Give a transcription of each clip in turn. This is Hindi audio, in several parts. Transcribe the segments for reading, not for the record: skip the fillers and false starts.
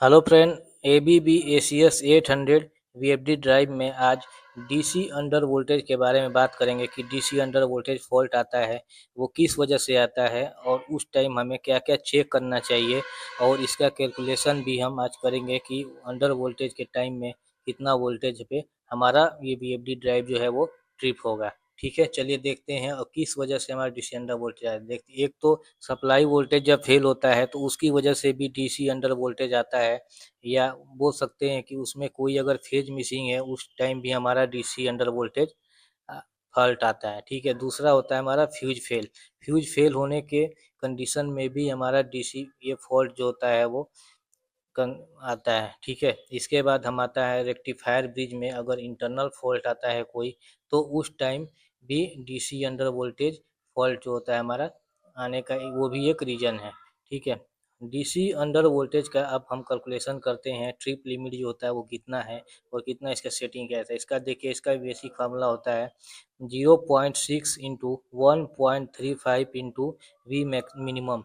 Hello friend, ABB ACS 800 VFD drive में आज DC अंडर वोल्टेज के बारे में बात करेंगे कि DC अंडर वोल्टेज फॉल्ट आता है वो किस वजह से आता है और उस टाइम हमें क्या क्या चेक करना चाहिए और इसका कैलकुलेशन भी हम आज करेंगे कि अंडर वोल्टेज के टाइम में कितना वोल्टेज पे हमारा ये VFD ड्राइव जो है वो ट्रिप होगा। ठीक है, चलिए देखते हैं और किस वजह से हमारा DC अंडर वोल्टेज आता है। देखते, एक तो सप्लाई वोल्टेज जब फेल होता है तो उसकी वजह से भी DC अंडर वोल्टेज आता है, या बोल सकते हैं कि उसमें कोई अगर फेज मिसिंग है उस टाइम भी हमारा DC अंडर वोल्टेज फॉल्ट आता है। ठीक है, दूसरा होता है हमारा फ्यूज फेल होने के कंडीशन में भी हमारा DC ये फॉल्ट जो होता है वो आता है। ठीक है, इसके बाद हम आता है रेक्टिफायर ब्रिज में अगर इंटरनल फॉल्ट आता है कोई, तो उस टाइम भी DC अंडर वोल्टेज फॉल्ट जो होता है हमारा आने का वो भी एक रीजन है। ठीक है, DC अंडर वोल्टेज का अब हम कैलकुलेशन करते हैं। ट्रिप लिमिट जो होता है वो कितना है और कितना इसका सेटिंग क्या है। इसका देखिए, इसका बेसिक फार्मूला होता है 0.6 इंटू 1.35 इंटू वी मिनिमम।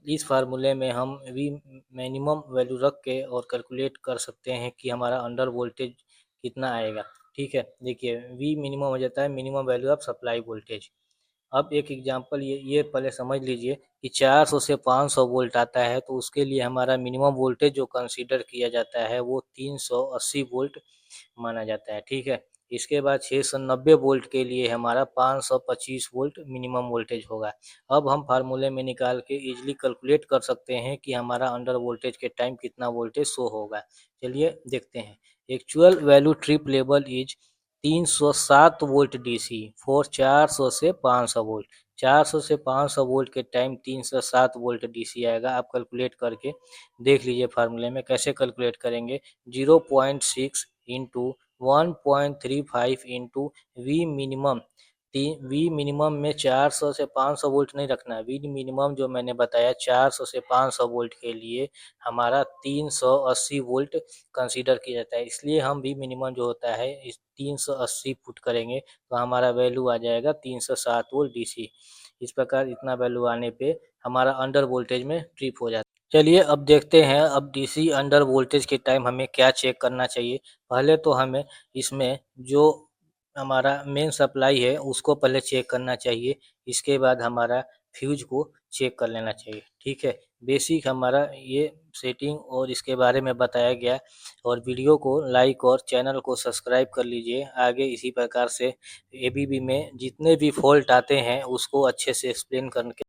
इस फार्मूले में हम वी मिनिमम वैल्यू रख के और कैलकुलेट कर सकते हैं कि हमारा अंडर वोल्टेज कितना आएगा। ठीक है, देखिए वी मिनिमम हो जाता है minimum value of supply voltage. अब एक एग्जांपल ये पहले समझ लीजिए कि 400 से 500 वोल्ट आता है तो उसके लिए हमारा मिनिमम वोल्टेज जो कंसीडर किया जाता है वो 380 वोल्ट माना जाता है। ठीक है, इसके बाद 690 वोल्ट के लिए हमारा 525 वोल्ट मिनिमम वोल्टेज होगा। अब हम फार्मूले में निकाल के इजीली कैलकुलेट कर सकते हैं कि हमारा अंडर वोल्टेज के टाइम कितना वोल्टेज शो होगा। चलिए देखते हैं। Actual value trip level is 307 volt DC for 400 से 500 वोल्ट। 400 से 500 वोल्ट के टाइम 307 वोल्ट DC आएगा। आप कैलकुलेट करके देख लीजिए फार्मूले में कैसे कैलकुलेट करेंगे। 0.6 into 1.35 into V minimum. V minimum में 400 से 500 वोल्ट नहीं रखना है। वी मिनिमम जो मैंने बताया 400 से 500 वोल्ट के लिए हमारा 380 वोल्ट कंसीडर किया जाता है, इसलिए हम वी मिनिमम जो होता है इस 380 पुट करेंगे तो हमारा वैल्यू आ जाएगा 307 वोल्ट DC। इस प्रकार इतना वैल्यू आने पे हमारा अंडर वोल्टेज में ट्रिप हो जाता है। चलिए अब देखते हैं अब DC अंडर वोल्टेज के टाइम हमें क्या चेक करना चाहिए। पहले तो हमें इसमें जो हमारा मेन सप्लाई है उसको पहले चेक करना चाहिए। इसके बाद हमारा फ्यूज को चेक कर लेना चाहिए। ठीक है, बेसिक हमारा ये सेटिंग और इसके बारे में बताया गया। और वीडियो को लाइक और चैनल को सब्सक्राइब कर लीजिए। आगे इसी प्रकार से ABB में जितने भी फॉल्ट आते हैं उसको अच्छे से एक्सप्लेन करके